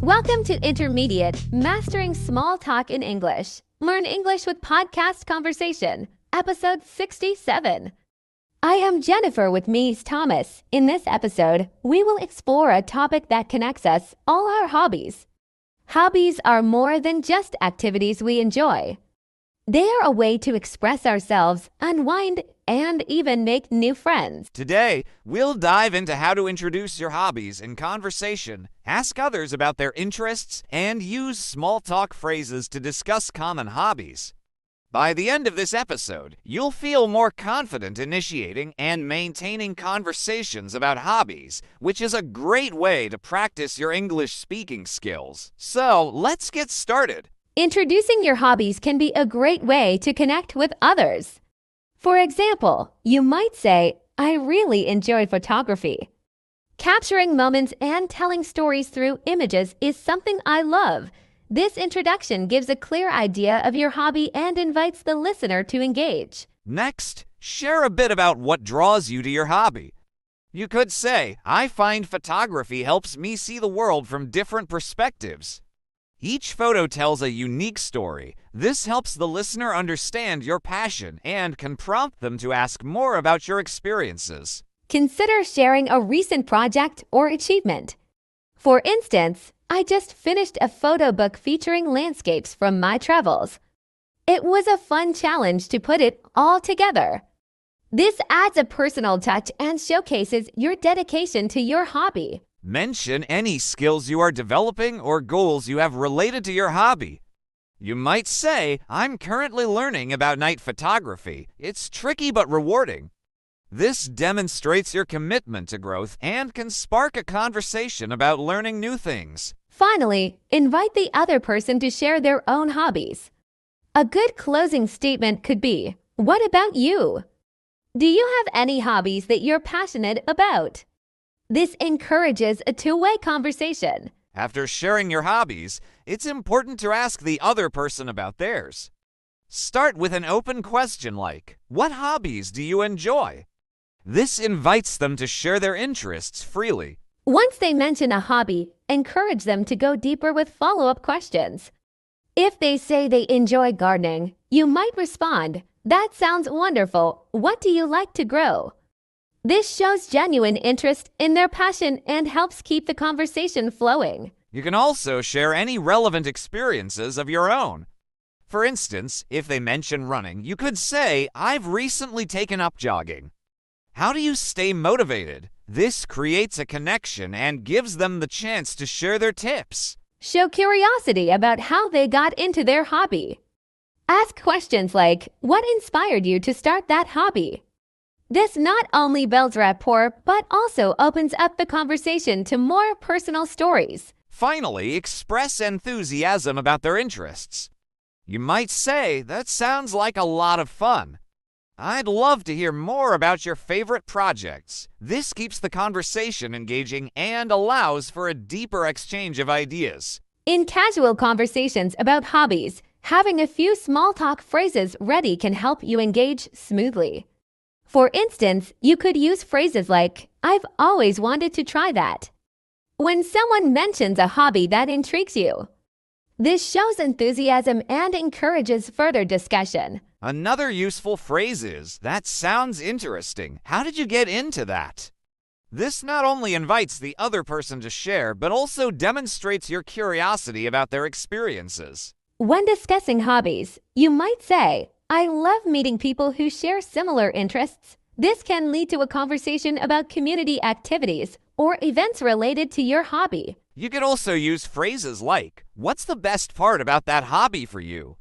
Welcome to Intermediate, Mastering Small Talk in English. Learn English with Podcast Conversation, Episode 67. I am Jennifer with Mies Thomas. In this episode, we will explore a topic that connects us, all our hobbies. Hobbies are more than just activities we enjoy. They are a way to express ourselves, unwind, and even make new friends. Today, we'll dive into how to introduce your hobbies in conversation, ask others about their interests, and use small talk phrases to discuss common hobbies. By the end of this episode, you'll feel more confident initiating and maintaining conversations about hobbies, which is a great way to practice your English speaking skills. So, let's get started. Introducing your hobbies can be a great way to connect with others. For example, you might say, I really enjoy photography. Capturing moments and telling stories through images is something I love. This introduction gives a clear idea of your hobby and invites the listener to engage. Next, share a bit about what draws you to your hobby. You could say, I find photography helps me see the world from different perspectives. Each photo tells a unique story. This helps the listener understand your passion and can prompt them to ask more about your experiences. Consider sharing a recent project or achievement. For instance, I just finished a photo book featuring landscapes from my travels. It was a fun challenge to put it all together. This adds a personal touch and showcases your dedication to your hobby. Mention any skills you are developing or goals you have related to your hobby. You might say, I'm currently learning about night photography. It's tricky but rewarding. This demonstrates your commitment to growth and can spark a conversation about learning new things. Finally, invite the other person to share their own hobbies. A good closing statement could be, what about you? Do you have any hobbies that you're passionate about? This encourages a two-way conversation. After sharing your hobbies, it's important to ask the other person about theirs. Start with an open question like, what hobbies do you enjoy? This invites them to share their interests freely. Once they mention a hobby, encourage them to go deeper with follow-up questions. If they say they enjoy gardening, you might respond, that sounds wonderful. What do you like to grow? This shows genuine interest in their passion and helps keep the conversation flowing. You can also share any relevant experiences of your own. For instance, if they mention running, you could say, I've recently taken up jogging. How do you stay motivated? This creates a connection and gives them the chance to share their tips. Show curiosity about how they got into their hobby. Ask questions like, what inspired you to start that hobby? This not only builds rapport, but also opens up the conversation to more personal stories. Finally, express enthusiasm about their interests. You might say, that sounds like a lot of fun. I'd love to hear more about your favorite projects. This keeps the conversation engaging and allows for a deeper exchange of ideas. In casual conversations about hobbies, having a few small talk phrases ready can help you engage smoothly. For instance, you could use phrases like, I've always wanted to try that, when someone mentions a hobby that intrigues you. This shows enthusiasm and encourages further discussion. Another useful phrase is, that sounds interesting. How did you get into that? This not only invites the other person to share, but also demonstrates your curiosity about their experiences. When discussing hobbies, you might say, I love meeting people who share similar interests. This can lead to a conversation about community activities or events related to your hobby. You could also use phrases like, what's the best part about that hobby for you?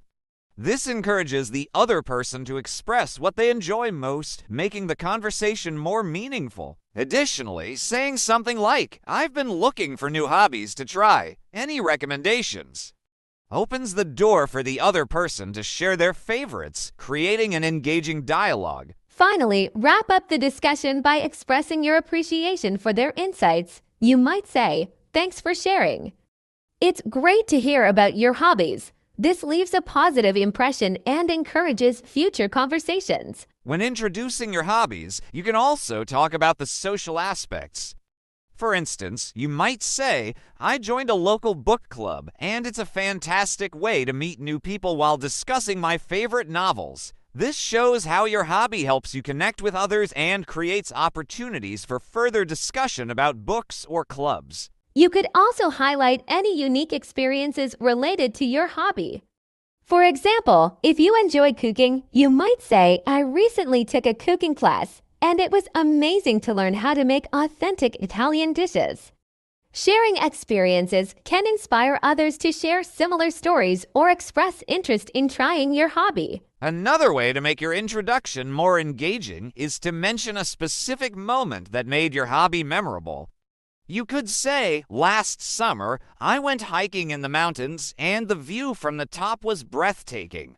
This encourages the other person to express what they enjoy most, making the conversation more meaningful. Additionally, saying something like, I've been looking for new hobbies to try. Any recommendations? Opens the door for the other person to share their favorites, creating an engaging dialogue. Finally, wrap up the discussion by expressing your appreciation for their insights. You might say, thanks for sharing. It's great to hear about your hobbies. This leaves a positive impression and encourages future conversations. When introducing your hobbies, you can also talk about the social aspects. For instance, you might say, I joined a local book club, and it's a fantastic way to meet new people while discussing my favorite novels. This shows how your hobby helps you connect with others and creates opportunities for further discussion about books or clubs. You could also highlight any unique experiences related to your hobby. For example, if you enjoy cooking, you might say, I recently took a cooking class, and it was amazing to learn how to make authentic Italian dishes. Sharing experiences can inspire others to share similar stories or express interest in trying your hobby. Another way to make your introduction more engaging is to mention a specific moment that made your hobby memorable. You could say, last summer, I went hiking in the mountains and the view from the top was breathtaking.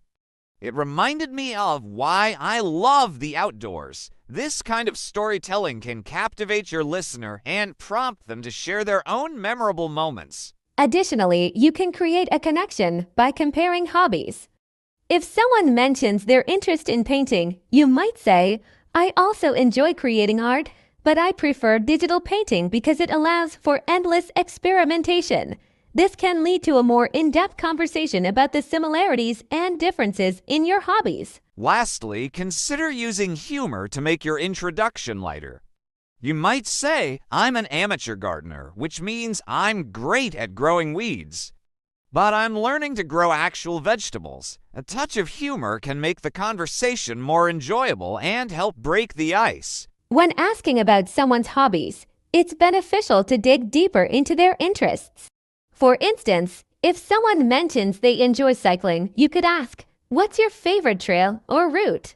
It reminded me of why I love the outdoors. This kind of storytelling can captivate your listener and prompt them to share their own memorable moments. Additionally, you can create a connection by comparing hobbies. If someone mentions their interest in painting, you might say, I also enjoy creating art, but I prefer digital painting because it allows for endless experimentation. This can lead to a more in-depth conversation about the similarities and differences in your hobbies. Lastly, consider using humor to make your introduction lighter. You might say, I'm an amateur gardener, which means I'm great at growing weeds. But I'm learning to grow actual vegetables. A touch of humor can make the conversation more enjoyable and help break the ice. When asking about someone's hobbies, it's beneficial to dig deeper into their interests. For instance, if someone mentions they enjoy cycling, you could ask, what's your favorite trail or route?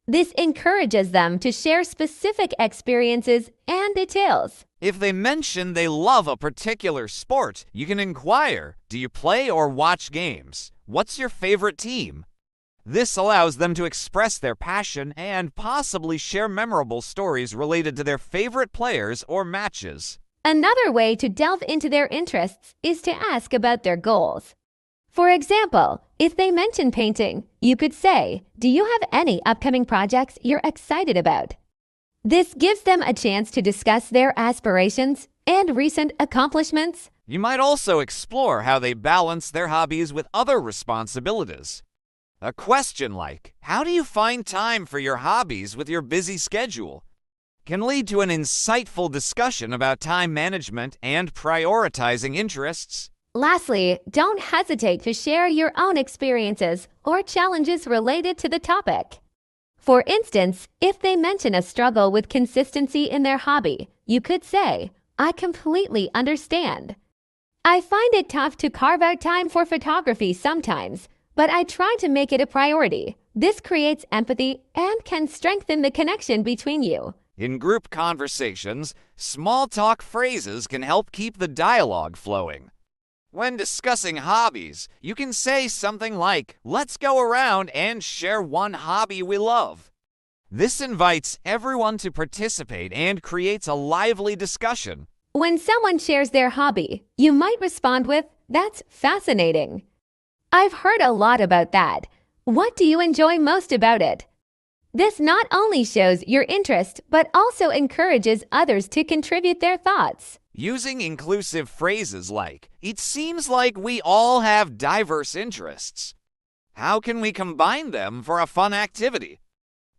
This encourages them to share specific experiences and details. If they mention they love a particular sport, you can inquire, do you play or watch games? What's your favorite team? This allows them to express their passion and possibly share memorable stories related to their favorite players or matches. Another way to delve into their interests is to ask about their goals. For example, if they mention painting, you could say, do you have any upcoming projects you're excited about? This gives them a chance to discuss their aspirations and recent accomplishments. You might also explore how they balance their hobbies with other responsibilities. A question like, how do you find time for your hobbies with your busy schedule? Can lead to an insightful discussion about time management and prioritizing interests. Lastly, don't hesitate to share your own experiences or challenges related to the topic. For instance, if they mention a struggle with consistency in their hobby, you could say, I completely understand. I find it tough to carve out time for photography sometimes, but I try to make it a priority. This creates empathy and can strengthen the connection between you. In group conversations, small talk phrases can help keep the dialogue flowing. When discussing hobbies, you can say something like, let's go around and share one hobby we love. This invites everyone to participate and creates a lively discussion. When someone shares their hobby, you might respond with, that's fascinating. I've heard a lot about that. What do you enjoy most about it? This not only shows your interest, but also encourages others to contribute their thoughts. Using inclusive phrases like, it seems like we all have diverse interests. How can we combine them for a fun activity?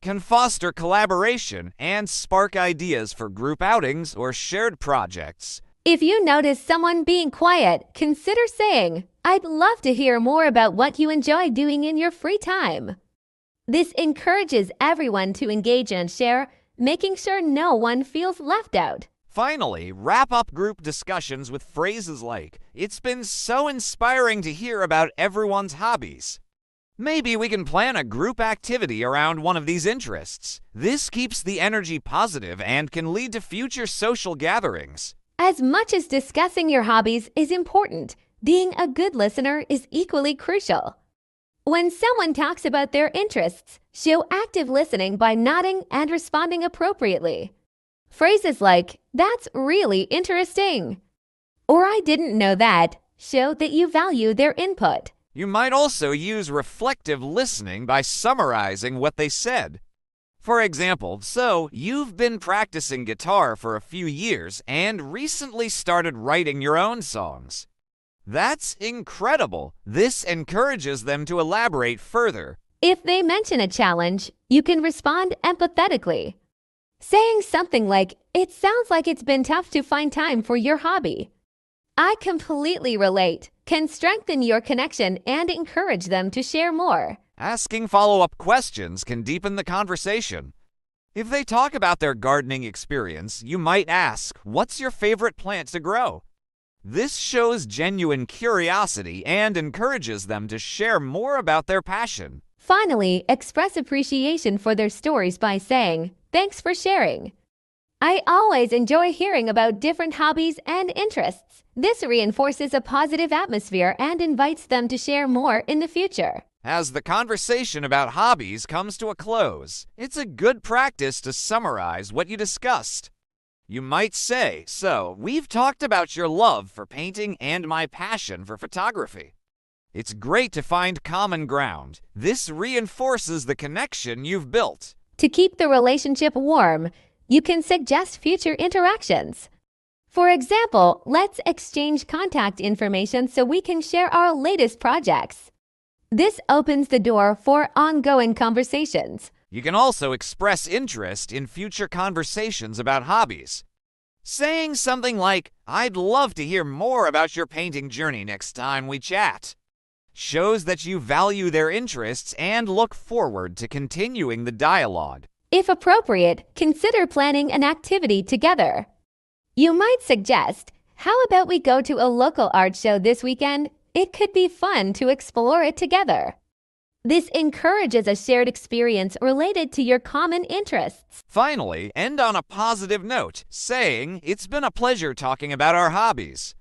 Can foster collaboration and spark ideas for group outings or shared projects. If you notice someone being quiet, consider saying, I'd love to hear more about what you enjoy doing in your free time. This encourages everyone to engage and share, making sure no one feels left out. Finally, wrap up group discussions with phrases like, it's been so inspiring to hear about everyone's hobbies. Maybe we can plan a group activity around one of these interests. This keeps the energy positive and can lead to future social gatherings. As much as discussing your hobbies is important, being a good listener is equally crucial. When someone talks about their interests, show active listening by nodding and responding appropriately. Phrases like, that's really interesting, or I didn't know that, show that you value their input. You might also use reflective listening by summarizing what they said. For example, so you've been practicing guitar for a few years and recently started writing your own songs. That's incredible. This encourages them to elaborate further. If they mention a challenge, you can respond empathetically. Saying something like, "It sounds like it's been tough to find time for your hobby. I completely relate," can strengthen your connection and encourage them to share more. Asking follow-up questions can deepen the conversation. If they talk about their gardening experience, you might ask, "What's your favorite plant to grow?" This shows genuine curiosity and encourages them to share more about their passion. Finally, express appreciation for their stories by saying, "Thanks for sharing. I always enjoy hearing about different hobbies and interests." This reinforces a positive atmosphere and invites them to share more in the future. As the conversation about hobbies comes to a close, it's a good practice to summarize what you discussed. You might say, "So, we've talked about your love for painting and my passion for photography. It's great to find common ground. This reinforces the connection you've built." To keep the relationship warm, you can suggest future interactions. For example, let's exchange contact information so we can share our latest projects. This opens the door for ongoing conversations. You can also express interest in future conversations about hobbies. Saying something like, "I'd love to hear more about your painting journey next time we chat," shows that you value their interests and look forward to continuing the dialogue. If appropriate, consider planning an activity together. You might suggest, "How about we go to a local art show this weekend? It could be fun to explore it together." This encourages a shared experience related to your common interests. Finally, end on a positive note, saying, "It's been a pleasure talking about our hobbies.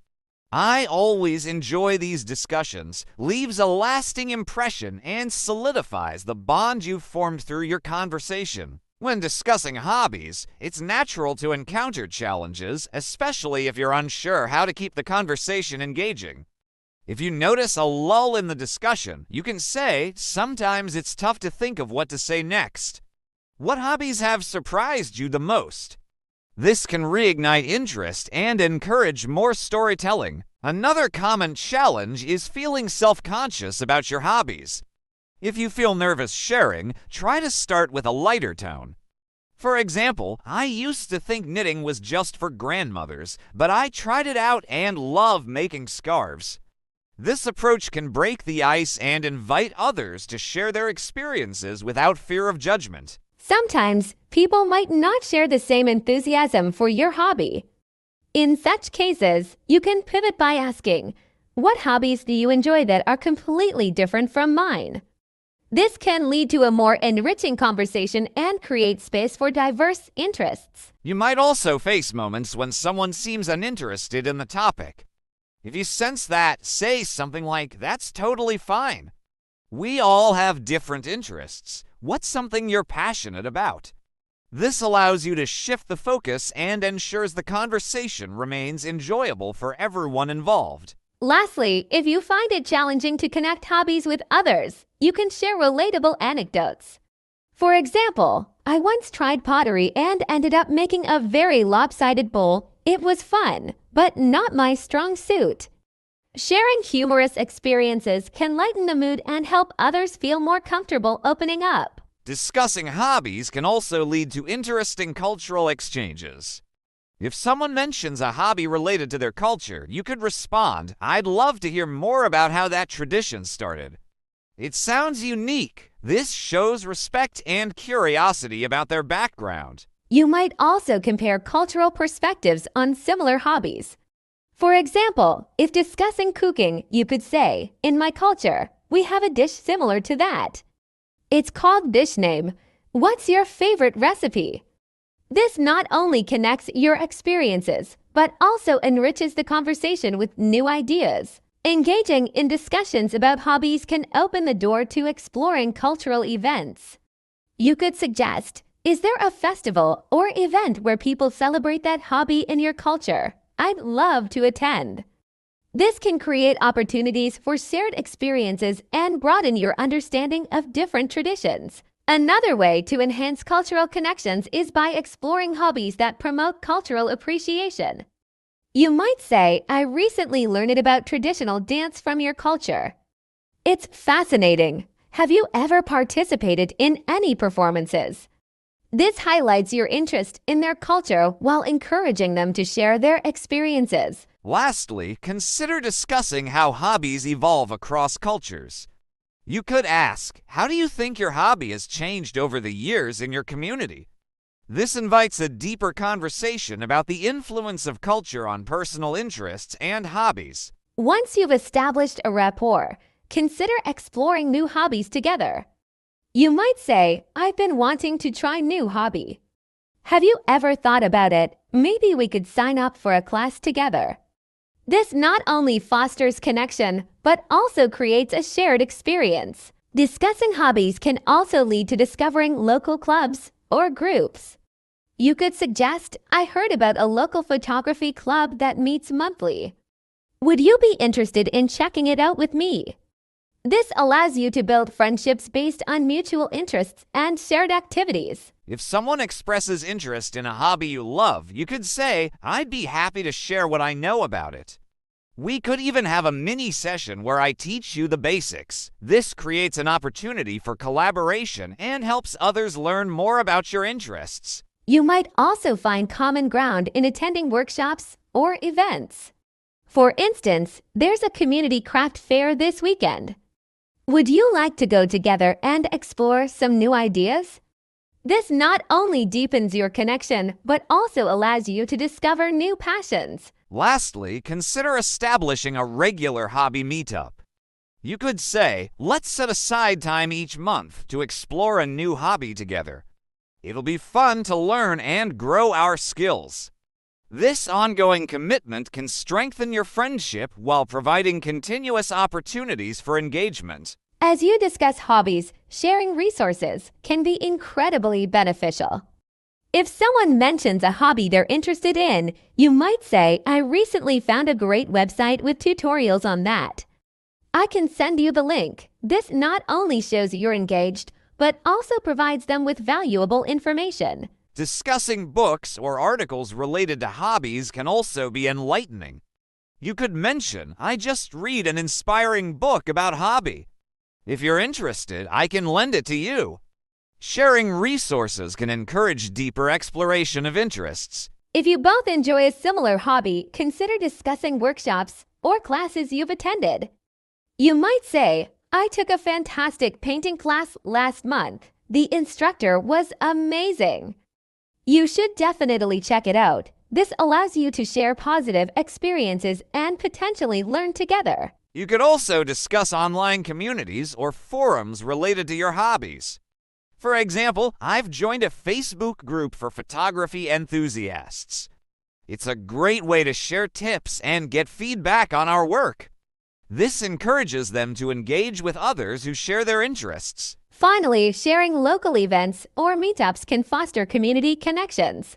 I always enjoy these discussions," leaves a lasting impression and solidifies the bond you've formed through your conversation. When discussing hobbies, it's natural to encounter challenges, especially if you're unsure how to keep the conversation engaging. If you notice a lull in the discussion, you can say, "Sometimes it's tough to think of what to say next. What hobbies have surprised you the most?" This can reignite interest and encourage more storytelling. Another common challenge is feeling self-conscious about your hobbies. If you feel nervous sharing, try to start with a lighter tone. For example, "I used to think knitting was just for grandmothers, but I tried it out and love making scarves." This approach can break the ice and invite others to share their experiences without fear of judgment. Sometimes, people might not share the same enthusiasm for your hobby. In such cases, you can pivot by asking, "What hobbies do you enjoy that are completely different from mine?" This can lead to a more enriching conversation and create space for diverse interests. You might also face moments when someone seems uninterested in the topic. If you sense that, say something like, "That's totally fine. We all have different interests. What's something you're passionate about?" This allows you to shift the focus and ensures the conversation remains enjoyable for everyone involved. Lastly, if you find it challenging to connect hobbies with others, you can share relatable anecdotes. For example, "I once tried pottery and ended up making a very lopsided bowl. It was fun, but not my strong suit." Sharing humorous experiences can lighten the mood and help others feel more comfortable opening up. Discussing hobbies can also lead to interesting cultural exchanges. If someone mentions a hobby related to their culture, you could respond, "I'd love to hear more about how that tradition started. It sounds unique." This shows respect and curiosity about their background. You might also compare cultural perspectives on similar hobbies. For example, if discussing cooking, you could say, "In my culture, we have a dish similar to that. It's called dish name. What's your favorite recipe?" This not only connects your experiences, but also enriches the conversation with new ideas. Engaging in discussions about hobbies can open the door to exploring cultural events. You could suggest, "Is there a festival or event where people celebrate that hobby in your culture? I'd love to attend." This can create opportunities for shared experiences and broaden your understanding of different traditions. Another way to enhance cultural connections is by exploring hobbies that promote cultural appreciation. You might say, I recently learned about traditional dance from your culture. It's fascinating. Have you ever participated in any performances? This highlights your interest in their culture while encouraging them to share their experiences. Lastly, consider discussing how hobbies evolve across cultures. You could ask, how do you think your hobby has changed over the years in your community? This invites a deeper conversation about the influence of culture on personal interests and hobbies. Once you've established a rapport, consider exploring new hobbies together. You might say, I've been wanting to try new hobby. Have you ever thought about it? Maybe we could sign up for a class together. This not only fosters connection, but also creates a shared experience. Discussing hobbies can also lead to discovering local clubs or groups. You could suggest, I heard about a local photography club that meets monthly. Would you be interested in checking it out with me? This allows you to build friendships based on mutual interests and shared activities. If someone expresses interest in a hobby you love, you could say, I'd be happy to share what I know about it. We could even have a mini session where I teach you the basics. This creates an opportunity for collaboration and helps others learn more about your interests. You might also find common ground in attending workshops or events. For instance, there's a community craft fair this weekend. Would you like to go together and explore some new ideas? This not only deepens your connection, but also allows you to discover new passions. Lastly, consider establishing a regular hobby meetup. You could say, let's set aside time each month to explore a new hobby together. It'll be fun to learn and grow our skills. This ongoing commitment can strengthen your friendship while providing continuous opportunities for engagement. As you discuss hobbies, sharing resources can be incredibly beneficial. If someone mentions a hobby they're interested in, you might say, I recently found a great website with tutorials on that. I can send you the link. This not only shows you're engaged, but also provides them with valuable information. Discussing books or articles related to hobbies can also be enlightening. You could mention, I just read an inspiring book about hobby. If you're interested, I can lend it to you. Sharing resources can encourage deeper exploration of interests. If you both enjoy a similar hobby, consider discussing workshops or classes you've attended. You might say, I took a fantastic painting class last month. The instructor was amazing. You should definitely check it out. This allows you to share positive experiences and potentially learn together. You could also discuss online communities or forums related to your hobbies. For example, I've joined a Facebook group for photography enthusiasts. It's a great way to share tips and get feedback on our work. This encourages them to engage with others who share their interests. Finally, sharing local events or meetups can foster community connections.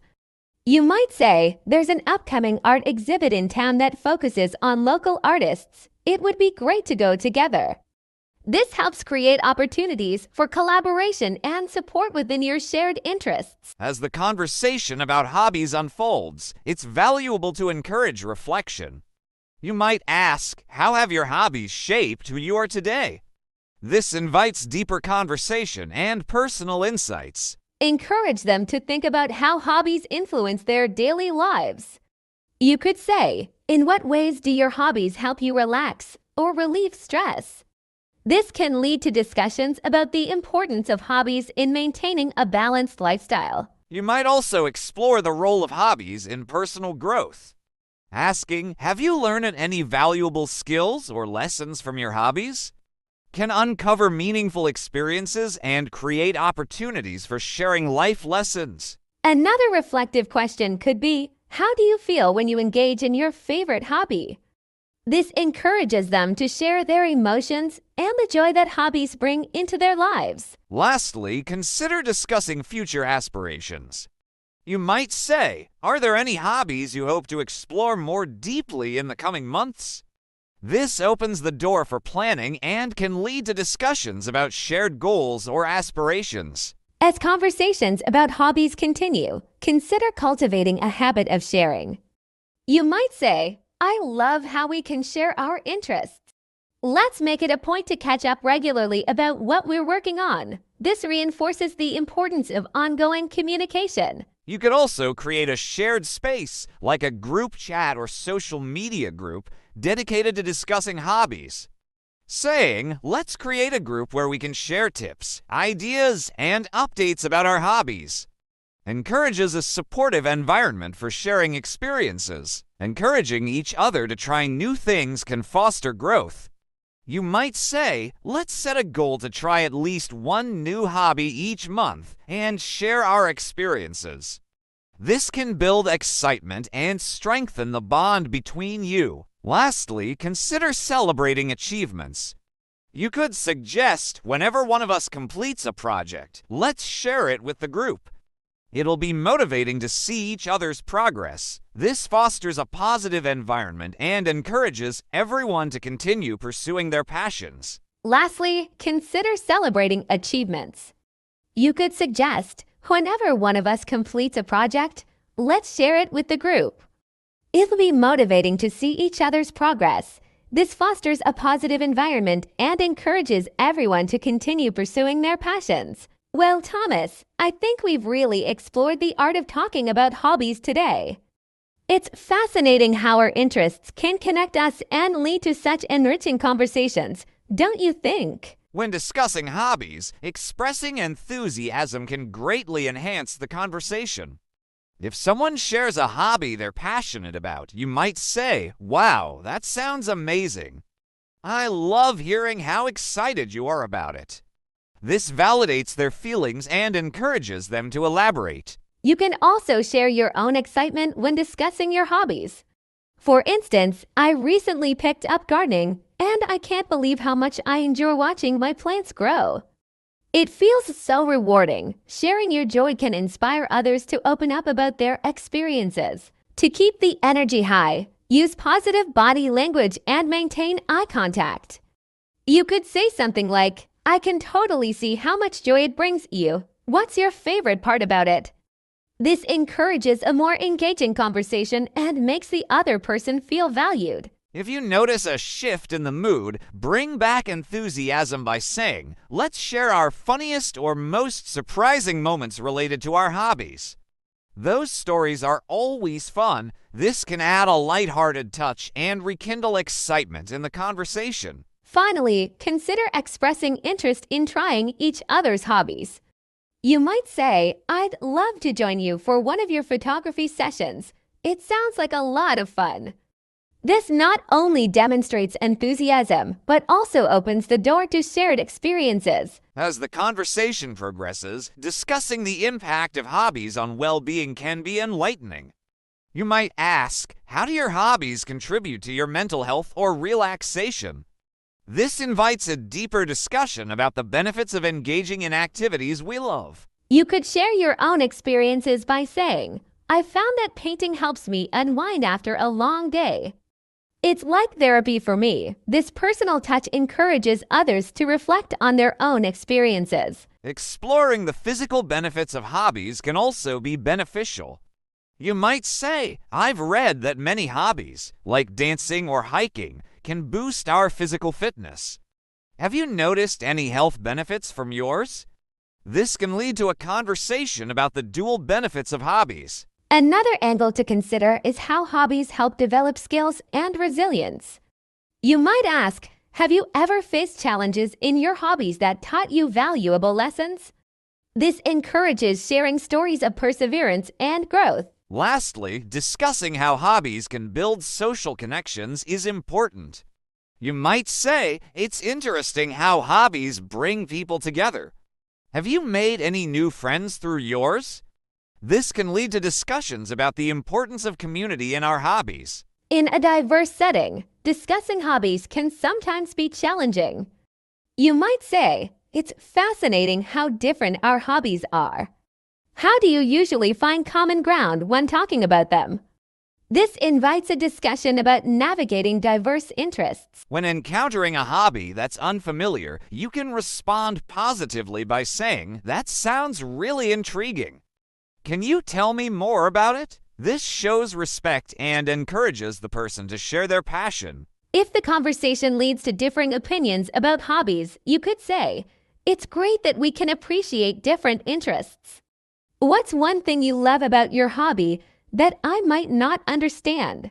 You might say, there's an upcoming art exhibit in town that focuses on local artists. It would be great to go together. This helps create opportunities for collaboration and support within your shared interests. As the conversation about hobbies unfolds, it's valuable to encourage reflection. You might ask, how have your hobbies shaped who you are today? This invites deeper conversation and personal insights. Encourage them to think about how hobbies influence their daily lives. You could say, in what ways do your hobbies help you relax or relieve stress? This can lead to discussions about the importance of hobbies in maintaining a balanced lifestyle. You might also explore the role of hobbies in personal growth. Asking, have you learned any valuable skills or lessons from your hobbies? Can uncover meaningful experiences and create opportunities for sharing life lessons. Another reflective question could be, how do you feel when you engage in your favorite hobby? This encourages them to share their emotions and the joy that hobbies bring into their lives. Lastly, consider discussing future aspirations. You might say, are there any hobbies you hope to explore more deeply in the coming months? This opens the door for planning and can lead to discussions about shared goals or aspirations. As conversations about hobbies continue, consider cultivating a habit of sharing. You might say, I love how we can share our interests. Let's make it a point to catch up regularly about what we're working on. This reinforces the importance of ongoing communication. You could also create a shared space, like a group chat or social media group, dedicated to discussing hobbies. Saying, let's create a group where we can share tips, ideas, and updates about our hobbies encourages a supportive environment for sharing experiences. Encouraging each other to try new things can foster growth. You might say, let's set a goal to try at least one new hobby each month and share our experiences. This can build excitement and strengthen the bond between you. Lastly, consider celebrating achievements. You could suggest whenever one of us completes a project, let's share it with the group. It'll be motivating to see each other's progress. This fosters a positive environment and encourages everyone to continue pursuing their passions. Lastly, consider celebrating achievements. You could suggest, whenever one of us completes a project, let's share it with the group. It'll be motivating to see each other's progress. This fosters a positive environment and encourages everyone to continue pursuing their passions. Well, Thomas, I think we've really explored the art of talking about hobbies today. It's fascinating how our interests can connect us and lead to such enriching conversations, don't you think? When discussing hobbies, expressing enthusiasm can greatly enhance the conversation. If someone shares a hobby they're passionate about, you might say, wow, that sounds amazing. I love hearing how excited you are about it. This validates their feelings and encourages them to elaborate. You can also share your own excitement when discussing your hobbies. For instance, I recently picked up gardening, and I can't believe how much I enjoy watching my plants grow. It feels so rewarding. Sharing your joy can inspire others to open up about their experiences. To keep the energy high, use positive body language and maintain eye contact. You could say something like, I can totally see how much joy it brings you. What's your favorite part about it? This encourages a more engaging conversation and makes the other person feel valued. If you notice a shift in the mood, bring back enthusiasm by saying, let's share our funniest or most surprising moments related to our hobbies. Those stories are always fun. This can add a lighthearted touch and rekindle excitement in the conversation. Finally, consider expressing interest in trying each other's hobbies. You might say, I'd love to join you for one of your photography sessions. It sounds like a lot of fun. This not only demonstrates enthusiasm, but also opens the door to shared experiences. As the conversation progresses, discussing the impact of hobbies on well-being can be enlightening. You might ask, how do your hobbies contribute to your mental health or relaxation? This invites a deeper discussion about the benefits of engaging in activities we love. You could share your own experiences by saying, I found that painting helps me unwind after a long day. It's like therapy for me. This personal touch encourages others to reflect on their own experiences. Exploring the physical benefits of hobbies can also be beneficial. You might say, I've read that many hobbies, like dancing or hiking, can boost our physical fitness. Have you noticed any health benefits from yours? This can lead to a conversation about the dual benefits of hobbies. Another angle to consider is how hobbies help develop skills and resilience. You might ask, have you ever faced challenges in your hobbies that taught you valuable lessons? This encourages sharing stories of perseverance and growth. Lastly, discussing how hobbies can build social connections is important. You might say, it's interesting how hobbies bring people together. Have you made any new friends through yours? This can lead to discussions about the importance of community in our hobbies. In a diverse setting, discussing hobbies can sometimes be challenging. You might say, it's fascinating how different our hobbies are. How do you usually find common ground when talking about them? This invites a discussion about navigating diverse interests. When encountering a hobby that's unfamiliar, you can respond positively by saying, "That sounds really intriguing. Can you tell me more about it?" This shows respect and encourages the person to share their passion. If the conversation leads to differing opinions about hobbies, you could say, "It's great that we can appreciate different interests. What's one thing you love about your hobby that I might not understand?"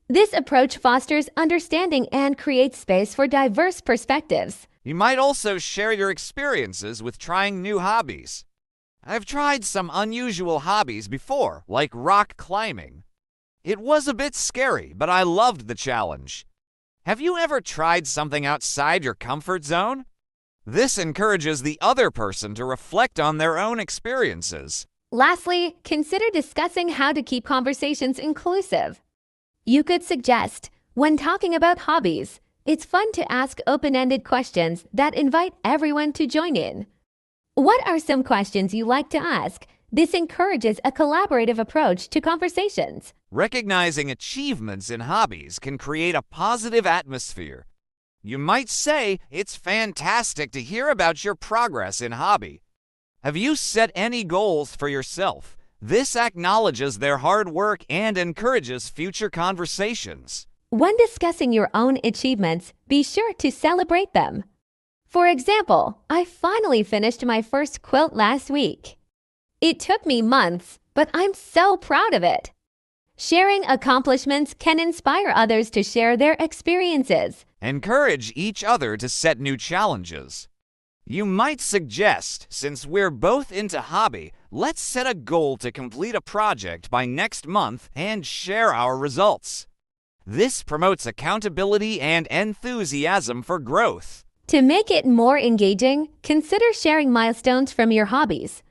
This approach fosters understanding and creates space for diverse perspectives. You might also share your experiences with trying new hobbies. "I've tried some unusual hobbies before, like rock climbing. It was a bit scary, but I loved the challenge. Have you ever tried something outside your comfort zone?" This encourages the other person to reflect on their own experiences. Lastly, consider discussing how to keep conversations inclusive. You could suggest, when talking about hobbies, it's fun to ask open-ended questions that invite everyone to join in. What are some questions you like to ask? This encourages a collaborative approach to conversations. Recognizing achievements in hobbies can create a positive atmosphere. You might say, "It's fantastic to hear about your progress in hobby. Have you set any goals for yourself?" This acknowledges their hard work and encourages future conversations. When discussing your own achievements, be sure to celebrate them. For example, I finally finished my first quilt last week. It took me months, but I'm so proud of it. Sharing accomplishments can inspire others to share their experiences. Encourage each other to set new challenges. You might suggest, since we're both into hobby, let's set a goal to complete a project by next month and share our results. This promotes accountability and enthusiasm for growth. To make it more engaging, consider sharing milestones from your hobbies.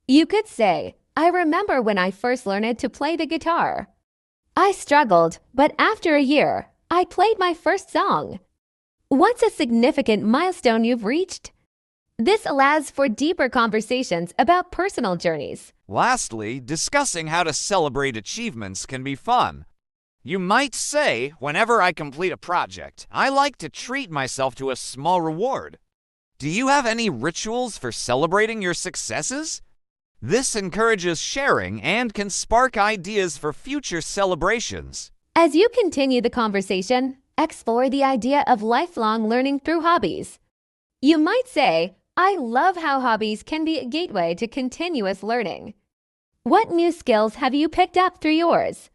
You could say, "I remember when I first learned to play the guitar. I struggled, but after a year, I played my first song." What's a significant milestone you've reached? This allows for deeper conversations about personal journeys. Lastly, discussing how to celebrate achievements can be fun. You might say, "Whenever I complete a project, I like to treat myself to a small reward." Do you have any rituals for celebrating your successes? This encourages sharing and can spark ideas for future celebrations. As you continue the conversation, explore the idea of lifelong learning through hobbies. You might say, "I love how hobbies can be a gateway to continuous learning. What new skills have you picked up through yours?"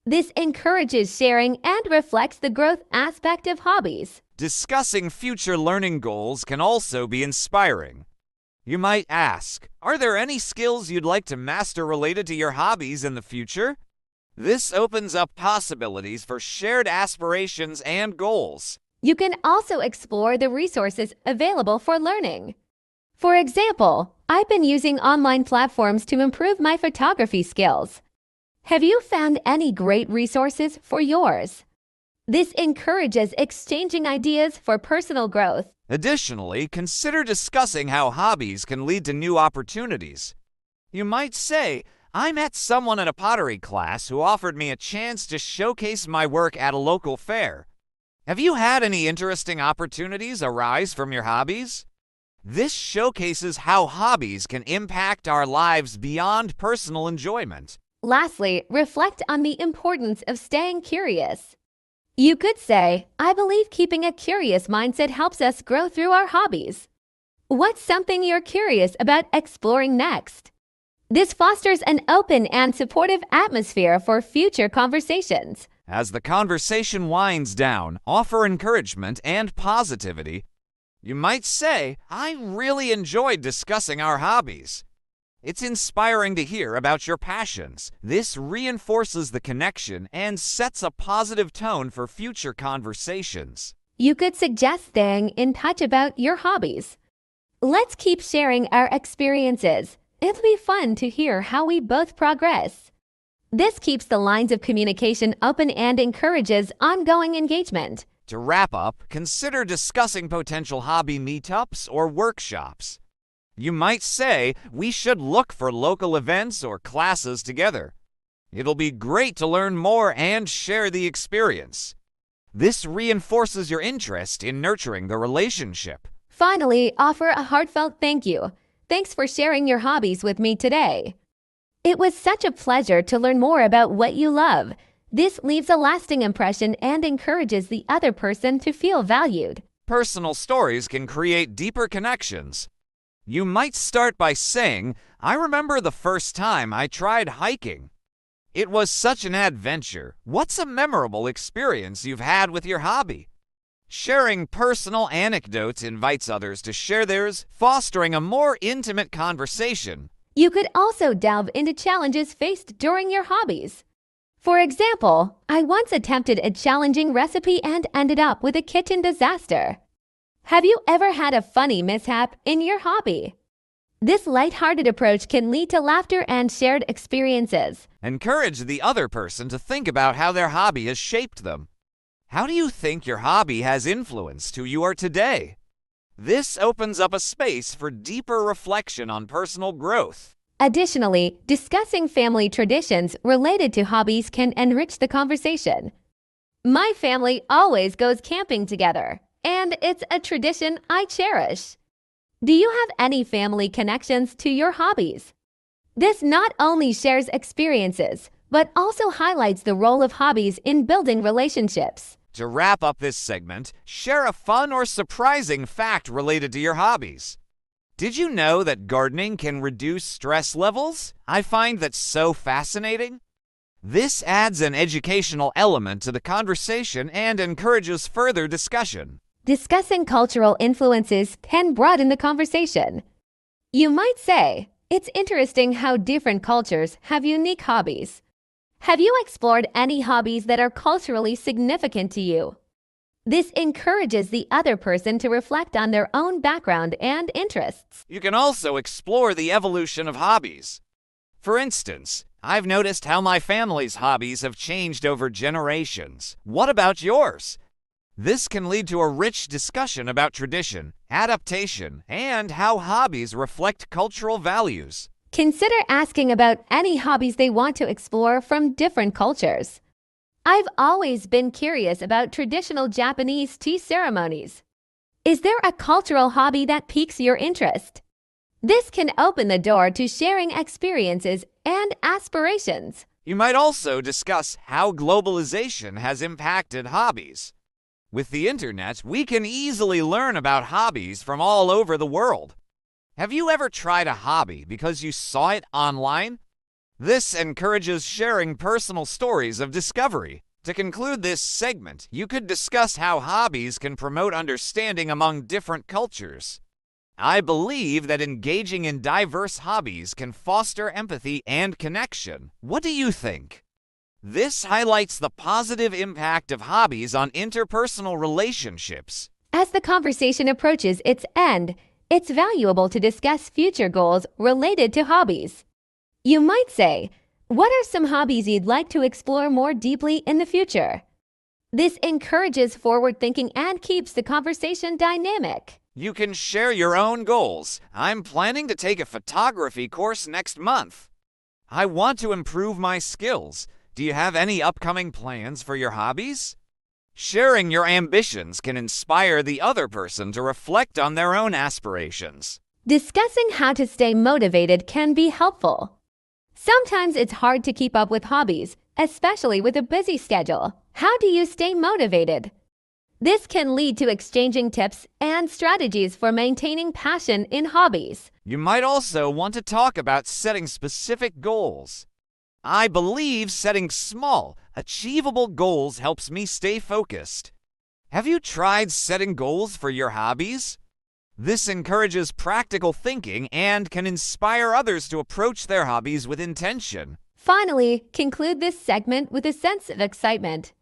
This encourages sharing and reflects the growth aspect of hobbies. Discussing future learning goals can also be inspiring. You might ask, "Are there any skills you'd like to master related to your hobbies in the future?" This opens up possibilities for shared aspirations and goals. You can also explore the resources available for learning. For example, I've been using online platforms to improve my photography skills. Have you found any great resources for yours? This encourages exchanging ideas for personal growth. Additionally, consider discussing how hobbies can lead to new opportunities. You might say, "I met someone in a pottery class who offered me a chance to showcase my work at a local fair. Have you had any interesting opportunities arise from your hobbies?" This showcases how hobbies can impact our lives beyond personal enjoyment. Lastly, reflect on the importance of staying curious. You could say, "I believe keeping a curious mindset helps us grow through our hobbies." What's something you're curious about exploring next? This fosters an open and supportive atmosphere for future conversations. As the conversation winds down, offer encouragement and positivity. You might say, "I really enjoyed discussing our hobbies. It's inspiring to hear about your passions." This reinforces the connection and sets a positive tone for future conversations. You could suggest staying in touch about your hobbies. Let's keep sharing our experiences. It'll be fun to hear how we both progress. This keeps the lines of communication open and encourages ongoing engagement. To wrap up, consider discussing potential hobby meetups or workshops. You might say, "We should look for local events or classes together." It'll be great to learn more and share the experience. This reinforces your interest in nurturing the relationship. Finally, offer a heartfelt thank you. Thanks for sharing your hobbies with me today. It was such a pleasure to learn more about what you love. This leaves a lasting impression and encourages the other person to feel valued. Personal stories can create deeper connections. You might start by saying, "I remember the first time I tried hiking. It was such an adventure. What's a memorable experience you've had with your hobby?" Sharing personal anecdotes invites others to share theirs, fostering a more intimate conversation. You could also delve into challenges faced during your hobbies. For example, I once attempted a challenging recipe and ended up with a kitchen disaster. Have you ever had a funny mishap in your hobby? This lighthearted approach can lead to laughter and shared experiences. Encourage the other person to think about how their hobby has shaped them. How do you think your hobby has influenced who you are today? This opens up a space for deeper reflection on personal growth. Additionally, discussing family traditions related to hobbies can enrich the conversation. My family always goes camping together, and it's a tradition I cherish. Do you have any family connections to your hobbies? This not only shares experiences, but also highlights the role of hobbies in building relationships. To wrap up this segment, share a fun or surprising fact related to your hobbies. Did you know that gardening can reduce stress levels? I find that so fascinating. This adds an educational element to the conversation and encourages further discussion. Discussing cultural influences can broaden the conversation. You might say, it's interesting how different cultures have unique hobbies. Have you explored any hobbies that are culturally significant to you? This encourages the other person to reflect on their own background and interests. You can also explore the evolution of hobbies. For instance, I've noticed how my family's hobbies have changed over generations. What about yours? This can lead to a rich discussion about tradition, adaptation, and how hobbies reflect cultural values. Consider asking about any hobbies they want to explore from different cultures. I've always been curious about traditional Japanese tea ceremonies. Is there a cultural hobby that piques your interest? This can open the door to sharing experiences and aspirations. You might also discuss how globalization has impacted hobbies. With the internet, we can easily learn about hobbies from all over the world. Have you ever tried a hobby because you saw it online? This encourages sharing personal stories of discovery. To conclude this segment, you could discuss how hobbies can promote understanding among different cultures. I believe that engaging in diverse hobbies can foster empathy and connection. What do you think? This highlights the positive impact of hobbies on interpersonal relationships. As the conversation approaches its end, it's valuable to discuss future goals related to hobbies. You might say, what are some hobbies you'd like to explore more deeply in the future? This encourages forward thinking and keeps the conversation dynamic. You can share your own goals. I'm planning to take a photography course next month. I want to improve my skills. Do you have any upcoming plans for your hobbies? Sharing your ambitions can inspire the other person to reflect on their own aspirations. Discussing how to stay motivated can be helpful. Sometimes it's hard to keep up with hobbies, especially with a busy schedule. How do you stay motivated? This can lead to exchanging tips and strategies for maintaining passion in hobbies. You might also want to talk about setting specific goals. I believe setting small, achievable goals helps me stay focused. Have you tried setting goals for your hobbies? This encourages practical thinking and can inspire others to approach their hobbies with intention. Finally, conclude this segment with a sense of excitement.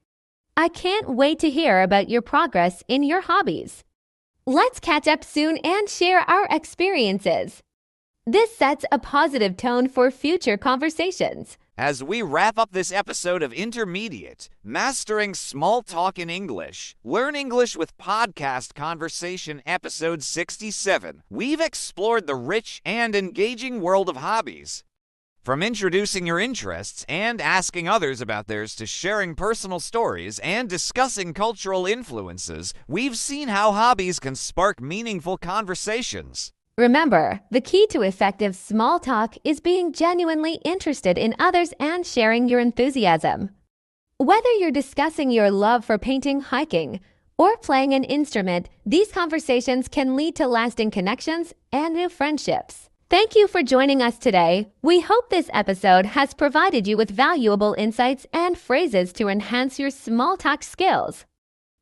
I can't wait to hear about your progress in your hobbies. Let's catch up soon and share our experiences. This sets a positive tone for future conversations. As we wrap up this episode of Intermediate, Mastering Small Talk in English, Learn English with Podcast Conversation Episode 67, we've explored the rich and engaging world of hobbies. From introducing your interests and asking others about theirs to sharing personal stories and discussing cultural influences, we've seen how hobbies can spark meaningful conversations. Remember, the key to effective small talk is being genuinely interested in others and sharing your enthusiasm. Whether you're discussing your love for painting, hiking, or playing an instrument, these conversations can lead to lasting connections and new friendships. Thank you for joining us today. We hope this episode has provided you with valuable insights and phrases to enhance your small talk skills.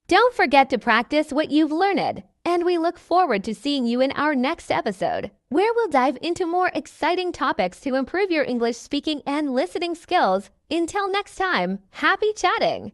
Don't forget to practice what you've learned, and we look forward to seeing you in our next episode, where we'll dive into more exciting topics to improve your English speaking and listening skills. Until next time, happy chatting!